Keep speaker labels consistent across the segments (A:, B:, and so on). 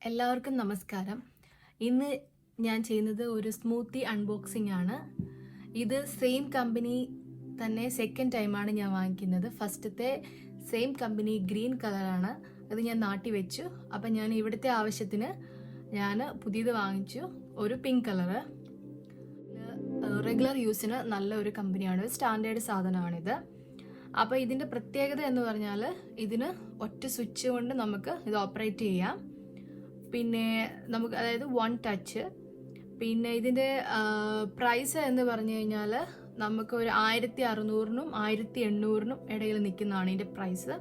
A: എല്ലാവർക്കും നമസ്കാരം. ഇന്ന് ഞാൻ ചെയ്യുന്നത് ഒരു സ്മൂത്തി അൺബോക്സിംഗ് ആണ്. ഇത് സെയിം കമ്പനി തന്നെ സെക്കൻഡ് ടൈമാണ് ഞാൻ വാങ്ങിക്കുന്നത്. ഫസ്റ്റത്തെ സെയിം കമ്പനി ഗ്രീൻ കളറാണ്. അത് ഞാൻ നാട്ടി വെച്ചു. അപ്പം ഞാൻ ഇവിടുത്തെ ആവശ്യത്തിന് ഞാൻ പുതിയത് വാങ്ങിച്ചു, ഒരു പിങ്ക് കളറ്. റെഗുലർ യൂസിന് നല്ല ഒരു കമ്പനിയാണ്, സ്റ്റാൻഡേർഡ് സാധനമാണിത്. അപ്പോൾ ഇതിൻ്റെ പ്രത്യേകത എന്ന് പറഞ്ഞാൽ ഇതിന് ഒറ്റ സ്വിച്ച് കൊണ്ട് നമുക്ക് ഇത് ഓപ്പറേറ്റ് ചെയ്യാം. പിന്നെ നമുക്ക് അതായത് വൺ ടച്ച്. പിന്നെ ഇതിൻ്റെ പ്രൈസ് എന്ന് പറഞ്ഞു കഴിഞ്ഞാൽ നമുക്ക് ഒരു 1600-നും 1800-നും ഇടയിൽ നിൽക്കുന്നതാണ് ഇതിൻ്റെ പ്രൈസ്.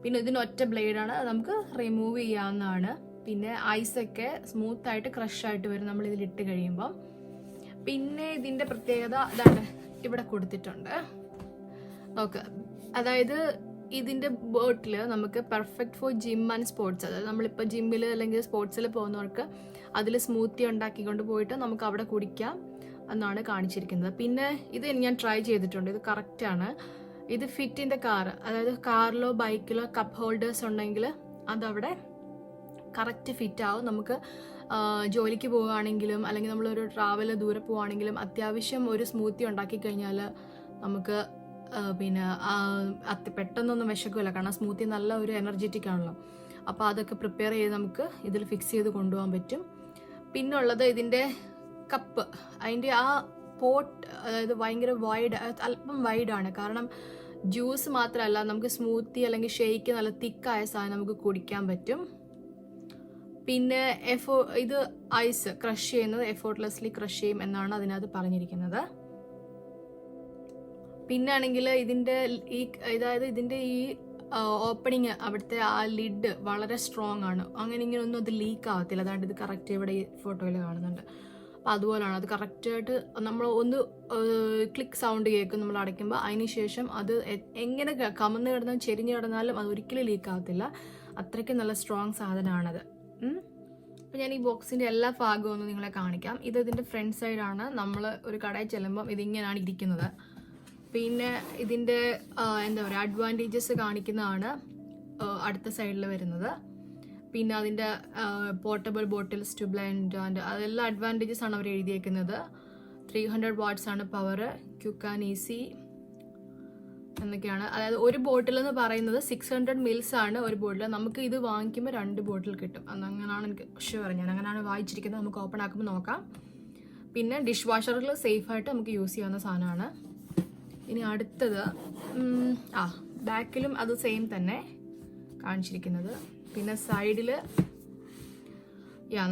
A: പിന്നെ ഇതിന് ഒറ്റ ബ്ലേഡാണ്, അത് നമുക്ക് റിമൂവ് ചെയ്യാവുന്നതാണ്. പിന്നെ ഐസൊക്കെ സ്മൂത്തായിട്ട് ക്രഷായിട്ട് വരും നമ്മൾ ഇതിലിട്ട് കഴിയുമ്പം. പിന്നെ ഇതിൻ്റെ പ്രത്യേകത അതാണ് ഇവിടെ കൊടുത്തിട്ടുണ്ട് നോക്ക്. അതായത് ഇതിൻ്റെ ബോട്ടിൽ നമുക്ക് perfect for gym and sports, അതായത് നമ്മളിപ്പോൾ ജിമ്മിൽ അല്ലെങ്കിൽ സ്പോർട്സിൽ പോകുന്നവർക്ക് അതിൽ സ്മൂത്തി ഉണ്ടാക്കിക്കൊണ്ട് പോയിട്ട് നമുക്ക് അവിടെ കുടിക്കാം എന്നാണ് കാണിച്ചിരിക്കുന്നത്. പിന്നെ ഇത് ഞാൻ ട്രൈ ചെയ്തിട്ടുണ്ട്, ഇത് കറക്റ്റാണ്. ഇത് ഫിറ്റ് ഇൻ ദ കാർ, അതായത് കാറിലോ ബൈക്കിലോ കപ്പ് ഹോൾഡേഴ്സ് ഉണ്ടെങ്കിൽ അതവിടെ കറക്റ്റ് ഫിറ്റ് ആവും. നമുക്ക് ജോലിക്ക് പോവുകയാണെങ്കിലും അല്ലെങ്കിൽ നമ്മളൊരു ട്രാവൽ ദൂരെ പോവുകയാണെങ്കിലും അത്യാവശ്യം ഒരു സ്മൂത്തി ഉണ്ടാക്കി കഴിഞ്ഞാൽ നമുക്ക് പിന്നെ പെട്ടെന്നൊന്നും വിശക്കില്ല, കാരണം സ്മൂത്തി നല്ല ഒരു എനർജറ്റിക് ആണല്ലോ. അപ്പോൾ അതൊക്കെ പ്രിപ്പയർ ചെയ്ത് നമുക്ക് ഇതിൽ ഫിക്സ് ചെയ്ത് കൊണ്ടുപോകാൻ പറ്റും. പിന്നുള്ളത് ഇതിൻ്റെ കപ്പ്, അതിൻ്റെ ആ പോട്ട്, അതായത് ഭയങ്കര വൈഡ്, അല്പം വൈഡാണ്. കാരണം ജ്യൂസ് മാത്രമല്ല, നമുക്ക് സ്മൂത്തി അല്ലെങ്കിൽ ഷേക്ക് നല്ല തിക്കായ സാധനം നമുക്ക് കുടിക്കാൻ പറ്റും. പിന്നെ ഇത് ഐസ് ക്രഷ് ചെയ്യുന്നത് എഫോർട്ട്ലെസ്ലി ക്രഷ് ചെയ്യും എന്നാണ് അതിനകത്ത് പറഞ്ഞിരിക്കുന്നത്. പിന്നെ ആണെങ്കിൽ ഇതിൻ്റെ ഈ ഓപ്പണിങ്, അവിടുത്തെ ആ ലിഡ് വളരെ സ്ട്രോങ് ആണ്. അങ്ങനെ ഇങ്ങനെ ഒന്നും അത് ലീക്ക് ആവത്തില്ല. അതാണ്ട് ഇത് കറക്റ്റ് ഇവിടെ ഈ ഫോട്ടോയിൽ കാണുന്നുണ്ട്. അപ്പോൾ അതുപോലെയാണ് അത് കറക്റ്റായിട്ട് നമ്മൾ ഒന്ന് ക്ലിക്ക് സൗണ്ട് കേൾക്കും നമ്മൾ അടയ്ക്കുമ്പോൾ. അതിന് ശേഷം അത് എങ്ങനെ കമന്ന് കിടന്നാലും ചെരിഞ്ഞ് കിടന്നാലും അത് ഒരിക്കലും ലീക്ക് ആവത്തില്ല. അത്രയ്ക്ക് നല്ല സ്ട്രോങ് സാധനമാണത്. അപ്പോൾ ഞാൻ ഈ ബോക്സിൻ്റെ എല്ലാ ഭാഗവും ഒന്ന് നിങ്ങളെ കാണിക്കാം. ഇത് ഇതിൻ്റെ ഫ്രണ്ട് സൈഡാണ്. നമ്മൾ ഒരു കടയിൽ ചെല്ലുമ്പം ഇതിങ്ങനെയാണ് ഇരിക്കുന്നത്. പിന്നെ ഇതിൻ്റെ എന്താ പറയുക, അഡ്വാൻറ്റേജസ് കാണിക്കുന്നതാണ് അടുത്ത സൈഡിൽ വരുന്നത്. പിന്നെ അതിൻ്റെ portable bottles to blend and അതെല്ലാം അഡ്വാൻറ്റേജസ് ആണ് അവർ എഴുതിയേക്കുന്നത്. 300 വാട്ട്സ് ആണ് പവർ, ക്യുക്ക് ആൻഡ് ഈസി എന്നൊക്കെയാണ്. അതായത് ഒരു ബോട്ടിൽ എന്ന് പറയുന്നത് 600 ml ആണ് ഒരു ബോട്ടിൽ. നമുക്ക് ഇത് വാങ്ങിക്കുമ്പോൾ 2 ബോട്ടിൽ കിട്ടും. അങ്ങനെയാണ് എനിക്ക് ഷുവർ, ഞാൻ അങ്ങനെയാണ് വായിച്ചിരിക്കുന്നത്. നമുക്ക് ഓപ്പൺ ആക്കുമ്പോൾ നോക്കാം. പിന്നെ ഡിഷ് വാഷറിൽ സേഫായിട്ട് നമുക്ക് യൂസ് ചെയ്യാവുന്ന സാധനമാണ്. ഇനി അടുത്തത് ബാക്കിലും അത് സെയിം തന്നെ കാണിച്ചിരിക്കുന്നത്. പിന്നെ സൈഡിൽ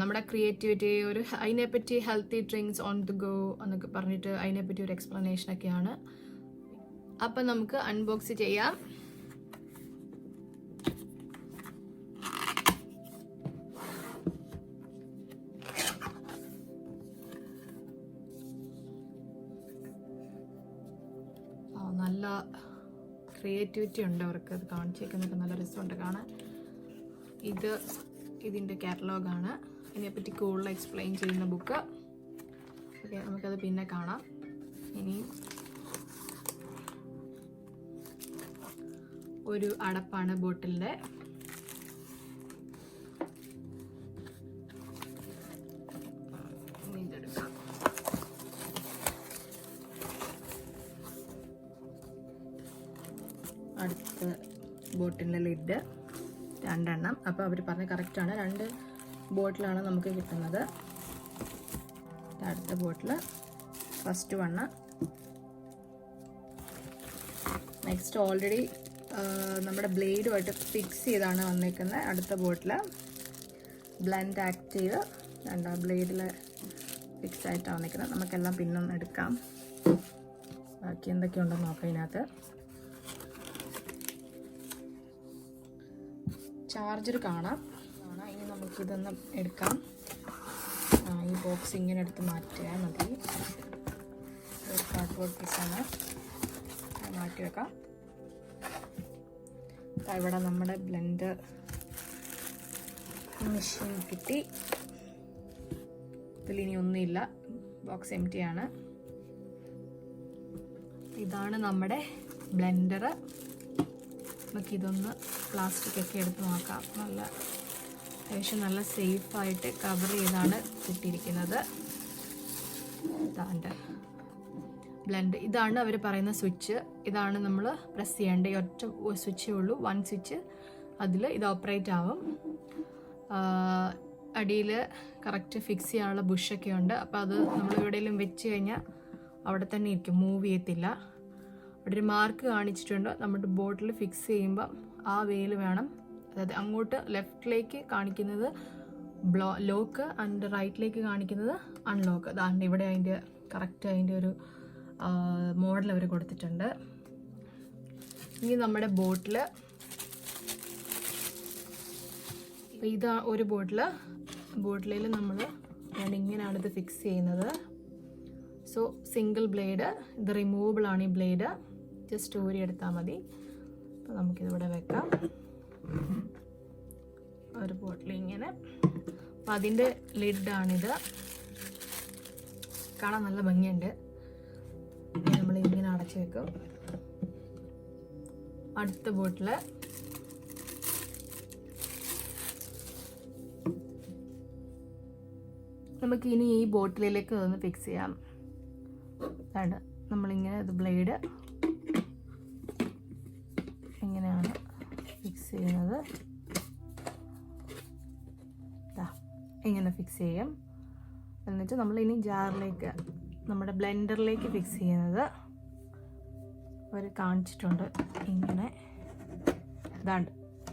A: നമ്മുടെ ക്രിയേറ്റിവിറ്റി, ഒരു അതിനെപ്പറ്റി healthy drinks on the go എന്നൊക്കെ പറഞ്ഞിട്ട് അതിനെപ്പറ്റി ഒരു എക്സ്പ്ലനേഷനൊക്കെയാണ്. അപ്പം നമുക്ക് അൺബോക്സ് ചെയ്യാം. നല്ല ക്രിയേറ്റിവിറ്റി ഉണ്ട് അവർക്ക്, അത് കാണിച്ചേക്കുന്നൊക്കെ നല്ല രസമുണ്ട് കാണാൻ. ഇതിൻ്റെ കാറ്റലോഗാണ്, ഇതിനെപ്പറ്റി കൂടുതൽ എക്സ്പ്ലെയിൻ ചെയ്യുന്ന ബുക്ക്. ഓക്കെ, നമുക്കത് പിന്നെ കാണാം. ഇനി ഒരു അടപ്പാണ് ബോട്ടിലിൻ്റെ. ഇതെടുക്കാം. അടുത്ത ബോട്ടിലിൻ്റെ ലിഡ് 2 എണ്ണം. അപ്പോൾ അവർ പറഞ്ഞ കറക്റ്റാണ്, 2 ബോട്ടിലാണ് നമുക്ക് കിട്ടുന്നത്. അടുത്ത ബോട്ടിൽ ഫസ്റ്റ് 1. നെക്സ്റ്റ് ഓൾറെഡി നമ്മുടെ ബ്ലേഡുമായിട്ട് ഫിക്സ് ചെയ്താണ് വന്നേക്കുന്നത്. അടുത്ത ബോട്ടിൽ ബ്ലെൻഡ് ആക്ട് ചെയ്ത് 2 ബ്ലേഡിൽ ഫിക്സ് ആയിട്ടാണ് വന്നേക്കുന്നത്. നമുക്കെല്ലാം പിന്നൊന്ന് എടുക്കാം, ബാക്കി എന്തൊക്കെയുണ്ടെന്ന് നോക്കാം. ഇതിനകത്ത് ചാർജർ കാണാം. ഇനി നമുക്കിതൊന്ന് എടുക്കാം. ഈ ബോക്സ് ഇങ്ങനെ എടുത്ത് മാറ്റിയാൽ മതി. ഒരു കാർഡ്ബോർഡ് പീസാണ്, മാറ്റി വെക്കാം. ഇവിടെ നമ്മുടെ ബ്ലെൻഡർ മെഷീൻ കിട്ടി. ഇതിലിനി ഒന്നുമില്ല, ബോക്സ് എംപ്റ്റി ആണ്. ഇതാണ് നമ്മുടെ ബ്ലെൻഡർ. നമുക്കിതൊന്ന് പ്ലാസ്റ്റിക് ഒക്കെ എടുത്ത് നോക്കാം. നല്ല അത്യാവശ്യം നല്ല സേഫായിട്ട് കവർ ചെയ്താണ് കിട്ടിയിരിക്കുന്നത്. ഇതാണ്ട് ബ്ലെൻഡ്. ഇതാണ് അവർ പറയുന്ന സ്വിച്ച്. ഇതാണ് നമ്മൾ പ്രസ് ചെയ്യേണ്ട. ഈ ഒറ്റ സ്വിച്ചേ ഉള്ളൂ, 1 സ്വിച്ച്. അതിൽ ഇത് ഓപ്പറേറ്റ് ആവും. അടിയിൽ കറക്റ്റ് ഫിക്സ് ചെയ്യാനുള്ള ബുഷൊക്കെ ഉണ്ട്. അപ്പോൾ അത് നമ്മൾ എവിടെയെങ്കിലും വെച്ച് കഴിഞ്ഞാൽ അവിടെ തന്നെ ഇരിക്കും, മൂവ് ചെയ്യത്തില്ല. അവിടെ ഒരു മാർക്ക് കാണിച്ചിട്ടുണ്ട്. നമ്മുടെ ബോട്ടിൽ ഫിക്സ് ചെയ്യുമ്പം ആ വേയിൽ വേണം, അതായത് അങ്ങോട്ട് ലെഫ്റ്റിലേക്ക് കാണിക്കുന്നത് ലോക്ക് ആൻഡ് റൈറ്റിലേക്ക് കാണിക്കുന്നത് അൺലോക്ക്. അതാണ്ട് ഇവിടെ അതിൻ്റെ കറക്റ്റ് അതിൻ്റെ ഒരു മോഡൽ അവർ കൊടുത്തിട്ടുണ്ട്. ഇനി നമ്മുടെ ബോട്ടിൽ, അപ്പോൾ ഇതാ ഒരു ബോട്ടിലിൽ നമ്മൾ ഇങ്ങനെയാണ് ഇത് ഫിക്സ് ചെയ്യുന്നത്. സോ സിംഗിൾ ബ്ലേഡ്, ഇത് റിമൂവബിൾ ആണ്. ഈ ബ്ലേഡ് ജസ്റ്റ് ഊരി എടുത്താൽ മതി. അപ്പോൾ നമുക്കിതിവിടെ വെക്കാം. ഒരു ബോട്ടിൽ ഇങ്ങനെ. അപ്പം അതിൻ്റെ ലിഡാണിത്. കാണാൻ നല്ല ഭംഗിയുണ്ട്. നമ്മൾ ഇങ്ങനെ അടച്ചു വെക്കും. അടുത്ത ബോട്ടിൽ നമുക്ക് ഇനി ഈ ബോട്ടിലേക്ക് ഒന്ന് ഫിക്സ് ചെയ്യാം. അതാണ് നമ്മളിങ്ങനെ ഇത് ബ്ലേഡ് ഇങ്ങനെയാണ് ഫിക്സ് ചെയ്യുന്നത്. ഇങ്ങനെ ഫിക്സ് ചെയ്യും. എന്നിട്ട് നമ്മൾ ഇനി ജാറിലേക്ക്, നമ്മുടെ ബ്ലെൻഡറിലേക്ക് ഫിക്സ് ചെയ്യുന്നത് അവർ കാണിച്ചിട്ടുണ്ട്. ഇങ്ങനെ ഇതാണ്ട്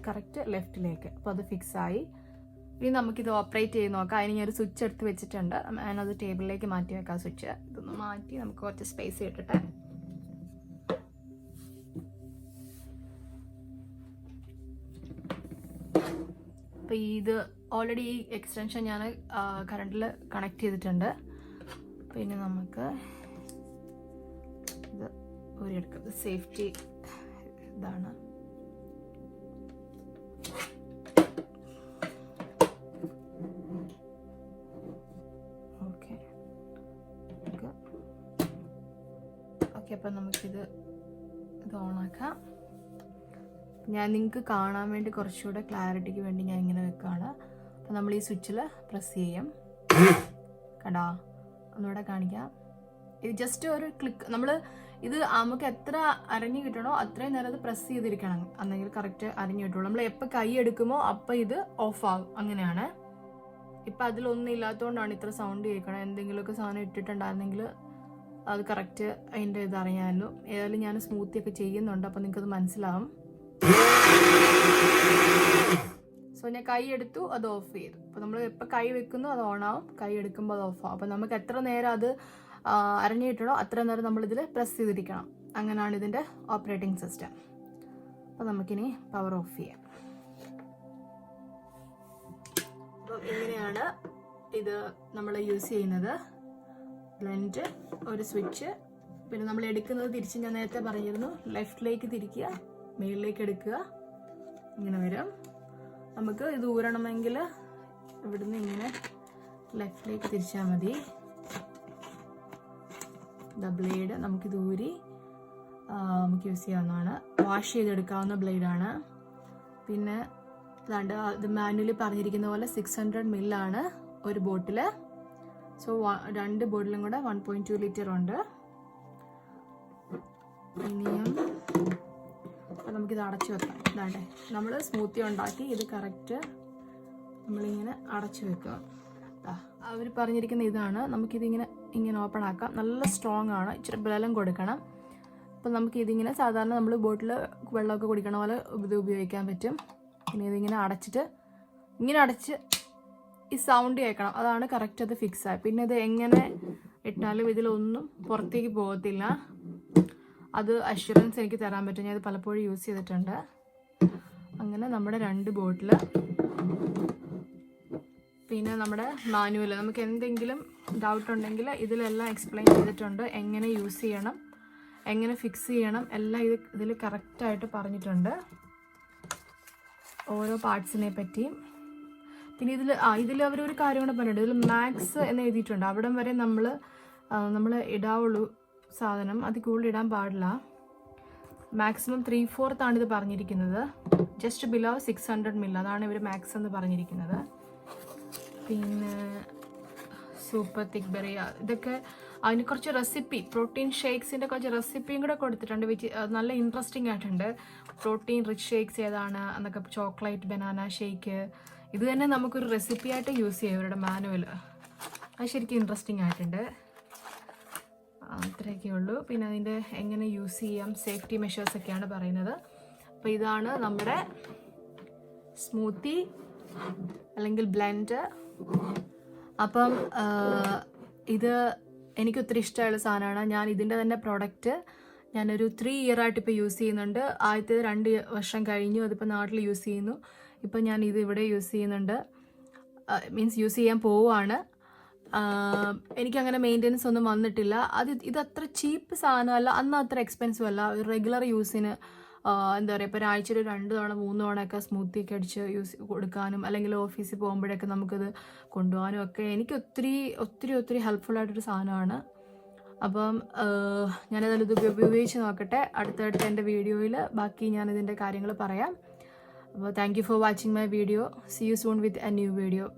A: കറക്റ്റ് ലെഫ്റ്റിലേക്ക്. അപ്പോൾ അത് ഫിക്സായി. ഇനി നമുക്കിത് ഓപ്പറേറ്റ് ചെയ്ത് നോക്കാം. അതിന് ഞാനൊരു സ്വിച്ച് എടുത്ത് വെച്ചിട്ടുണ്ട്. ഞാനത് ടേബിളിലേക്ക് മാറ്റി വെക്കാം. സ്വിച്ച് ഇതൊന്ന് മാറ്റി നമുക്ക് കുറച്ച് സ്പേസ് ഇട്ടിട്ട് അപ്പോൾ ഇത് ഓൾറെഡി ഈ എക്സ്റ്റൻഷൻ ഞാൻ കറണ്ടിൽ കണക്ട് ചെയ്തിട്ടുണ്ട്. പിന്നെ നമുക്ക് ഇത് ഊരിയെടുക്കാം. സേഫ്റ്റി ഇതാണ്. അപ്പം നമുക്കിത് ഓണാക്കാം. ഞാൻ നിങ്ങൾക്ക് കാണാൻ വേണ്ടി കുറച്ചുകൂടെ ക്ലാരിറ്റിക്ക് വേണ്ടി ഞാൻ ഇങ്ങനെ വെക്കുകയാണ്. അപ്പം നമ്മൾ ഈ സ്വിച്ചിൽ പ്രസ് ചെയ്യും. കണ്ടാ, ഒന്നുകൂടെ കാണിക്കാം. ഇത് ജസ്റ്റ് ഒരു ക്ലിക്ക്. നമ്മൾ ഇത് നമുക്ക് എത്ര അരഞ്ഞു കിട്ടണോ അത്രയും നേരം അത് പ്രസ് ചെയ്തിരിക്കണം, എന്നെങ്കിൽ കറക്റ്റ് അരഞ്ഞു കിട്ടുള്ളൂ. നമ്മൾ എപ്പോൾ കൈ എടുക്കുമോ അപ്പം ഇത് ഓഫ് ആകും. അങ്ങനെയാണ്. ഇപ്പം അതിലൊന്നും ഇല്ലാത്തതുകൊണ്ടാണ് ഇത്ര സൗണ്ട് കേൾക്കണം. എന്തെങ്കിലുമൊക്കെ സാധനം ഇട്ടിട്ടുണ്ടായിരുന്നെങ്കിൽ അത് കറക്റ്റ് അതിൻ്റെ ഇതറിയാമല്ലോ. ഏതായാലും ഞാൻ സ്മൂത്തി ഒക്കെ ചെയ്യുന്നുണ്ട്, അപ്പോൾ നിങ്ങൾക്കത് മനസ്സിലാവും. സോ ഞാൻ കൈ എടുത്തു, അത് ഓഫ് ചെയ്തു. അപ്പോൾ നമ്മൾ എപ്പോൾ കൈ വെക്കുന്നു അത് ഓണാവും, കൈ എടുക്കുമ്പോൾ അത് ഓഫ് ആവും. അപ്പോൾ നമുക്ക് എത്ര നേരം അത് അരഞ്ഞിട്ടണോ അത്ര നേരം നമ്മളിതിൽ പ്രസ് ചെയ്തിരിക്കണം. അങ്ങനെയാണ് ഇതിൻ്റെ ഓപ്പറേറ്റിംഗ് സിസ്റ്റം. അപ്പോൾ നമുക്കിനി പവർ ഓഫ് ചെയ്യാം. അപ്പോൾ ഇങ്ങനെയാണ് ഇത് നമ്മൾ യൂസ് ചെയ്യുന്നത്. ബ്ലെൻഡ്, ഒരു സ്വിച്ച്, പിന്നെ നമ്മൾ എടുക്കുന്നത് തിരിച്ച് ഞാൻ നേരത്തെ പറഞ്ഞിരുന്നു, ലെഫ്റ്റിലേക്ക് തിരിക്കുക, മേളിലേക്ക് എടുക്കുക, ഇങ്ങനെ വരും. നമുക്ക് ഇത് ഊരണമെങ്കിൽ ഇവിടുന്ന് ഇങ്ങനെ ലെഫ്റ്റിലേക്ക് തിരിച്ചാൽ മതി. ബ്ലേഡ് നമുക്കിത് ഊരി നമുക്ക് യൂസ് ചെയ്യാവുന്നതാണ്. വാഷ് ചെയ്തെടുക്കാവുന്ന ബ്ലേഡാണ്. പിന്നെ ഇത് മാനുവലി പറഞ്ഞിരിക്കുന്ന പോലെ 600 ml ആണ് ഒരു ബോട്ടിൽ. സോ 2 ബോട്ടിലും കൂടെ 1.2 ലിറ്റർ ഉണ്ട്. ഇനിയും അപ്പോൾ നമുക്കിത് അടച്ചു വെക്കാം. ഇതാണ്ടേ നമ്മൾ സ്മൂത്തി ഉണ്ടാക്കി ഇത് കറക്റ്റ് നമ്മളിങ്ങനെ അടച്ചു വെക്കുക. അവർ പറഞ്ഞിരിക്കുന്ന ഇതാണ്. നമുക്കിതിങ്ങനെ ഓപ്പൺ ആക്കാം. നല്ല സ്ട്രോങ് ആണ്, ഇച്ചിരി ബലം കൊടുക്കണം. അപ്പം നമുക്കിതിങ്ങനെ സാധാരണ നമ്മൾ ബോട്ടിൽ വെള്ളമൊക്കെ കുടിക്കണ പോലെ ഇത് ഉപയോഗിക്കാൻ പറ്റും. പിന്നെ ഇതിങ്ങനെ ഇങ്ങനെ അടച്ച് ഈ സൗണ്ട് കേൾക്കണം. അതാണ് കറക്റ്റ് അത് ഫിക്സായി. പിന്നെ ഇത് എങ്ങനെ ഇട്ടാലും ഇതിലൊന്നും പുറത്തേക്ക് പോകത്തില്ല. അത് അഷ്വറൻസ് എനിക്ക് തരാൻ പറ്റും. ഞാൻ ഇത് പലപ്പോഴും യൂസ് ചെയ്തിട്ടുണ്ട്. അങ്ങനെ നമ്മുടെ 2 ബോട്ടിൽ, പിന്നെ നമ്മുടെ മാനുവൽ, നമുക്ക് എന്തെങ്കിലും ഡൗട്ട് ഉണ്ടെങ്കിൽ ഇതിലെല്ലാം എക്സ്പ്ലെയിൻ ചെയ്തിട്ടുണ്ട്. എങ്ങനെ യൂസ് ചെയ്യണം, എങ്ങനെ ഫിക്സ് ചെയ്യണം, എല്ലാം ഇതിൽ കറക്റ്റായിട്ട് പറഞ്ഞിട്ടുണ്ട്, ഓരോ പാർട്സിനെ പറ്റിയും. പിന്നെ ഇതിൽ അവരൊരു കാര്യം കൂടെ പറഞ്ഞിട്ടുണ്ട്. ഇതിൽ മാക്സ് എന്ന് എഴുതിയിട്ടുണ്ട്. അവിടം വരെ നമ്മൾ ഇടാവുള്ളൂ സാധനം, അത് കൂടുതൽ ഇടാൻ പാടില്ല. മാക്സിമം 3/4 ആണ് ഇത് പറഞ്ഞിരിക്കുന്നത്. ജസ്റ്റ് ബിലോ 600 ml, അതാണ് ഇവർ മാക്സ് എന്ന് പറഞ്ഞിരിക്കുന്നത്. പിന്നെ സൂപ്പർ തിക് ബെറി, ഇതൊക്കെ അതിന് കുറച്ച് റെസിപ്പി, പ്രോട്ടീൻ ഷേക്സിൻ്റെ കുറച്ച് റെസിപ്പിയും കൂടെ കൊടുത്തിട്ടുണ്ട്, വിച്ച് നല്ല ഇൻട്രസ്റ്റിംഗ് ആയിട്ടുണ്ട്. പ്രോട്ടീൻ റിച്ച് ഷേക്സ് ഏതാണ് എന്നൊക്കെ, ചോക്ലേറ്റ് ബനാന ഷേക്ക്, ഇത് തന്നെ നമുക്കൊരു റെസിപ്പി ആയിട്ട് യൂസ് ചെയ്യാം ഇവരുടെ മാനുവൽ. അത് ശരിക്കും ഇൻട്രസ്റ്റിംഗ് ആയിട്ടുണ്ട്. അത്രയൊക്കെ ഉള്ളൂ. പിന്നെ അതിൻ്റെ എങ്ങനെ യൂസ് ചെയ്യാം, സേഫ്റ്റി മെഷേഴ്സൊക്കെയാണ് പറയുന്നത്. അപ്പോൾ ഇതാണ് നമ്മുടെ സ്മൂത്തി അല്ലെങ്കിൽ ബ്ലെൻഡ്. അപ്പം ഇത് എനിക്ക് ഒത്തിരി ഇഷ്ടമുള്ള സാധനമാണ്. ഞാൻ ഇതിൻ്റെ തന്നെ പ്രോഡക്റ്റ് ഞാനൊരു 3 year ആയിട്ട് ഇപ്പോൾ യൂസ് ചെയ്യുന്നുണ്ട്. ആദ്യത്തെ 2 വർഷം കഴിഞ്ഞു, അതിപ്പോൾ നാട്ടിൽ യൂസ് ചെയ്യുന്നു. ഇപ്പം ഞാൻ ഇത് ഇവിടെ യൂസ് ചെയ്യുന്നുണ്ട്, മീൻസ് യൂസ് ചെയ്യാൻ പോവുകയാണ്. എനിക്കങ്ങനെ മെയിൻ്റെനൻസ് ഒന്നും വന്നിട്ടില്ല. ഇത് അത്ര ചീപ്പ് സാധനമല്ല, അന്ന് അത്ര എക്സ്പെൻസീവ് അല്ല. റെഗുലർ യൂസിന് എന്താ പറയുക, ഇപ്പോൾ ഒരാഴ്ചയിൽ 2 തവണ 3 തവണയൊക്കെ സ്മൂത്തിയൊക്കെ അടിച്ച് യൂസ് കൊടുക്കാനും അല്ലെങ്കിൽ ഓഫീസിൽ പോകുമ്പോഴൊക്കെ നമുക്കത് കൊണ്ടുപോകാനും ഒക്കെ എനിക്ക് ഒത്തിരി ഹെൽപ്ഫുള്ളായിട്ടൊരു സാധനമാണ്. അപ്പം ഞാനതിൽ ഇത് ഉപയോഗിച്ച് നോക്കട്ടെ. അടുത്തടുത്ത എൻ്റെ വീഡിയോയിൽ ബാക്കി ഞാനിതിൻ്റെ കാര്യങ്ങൾ പറയാം. അപ്പോൾ thank you for watching my video. See you soon with a new video.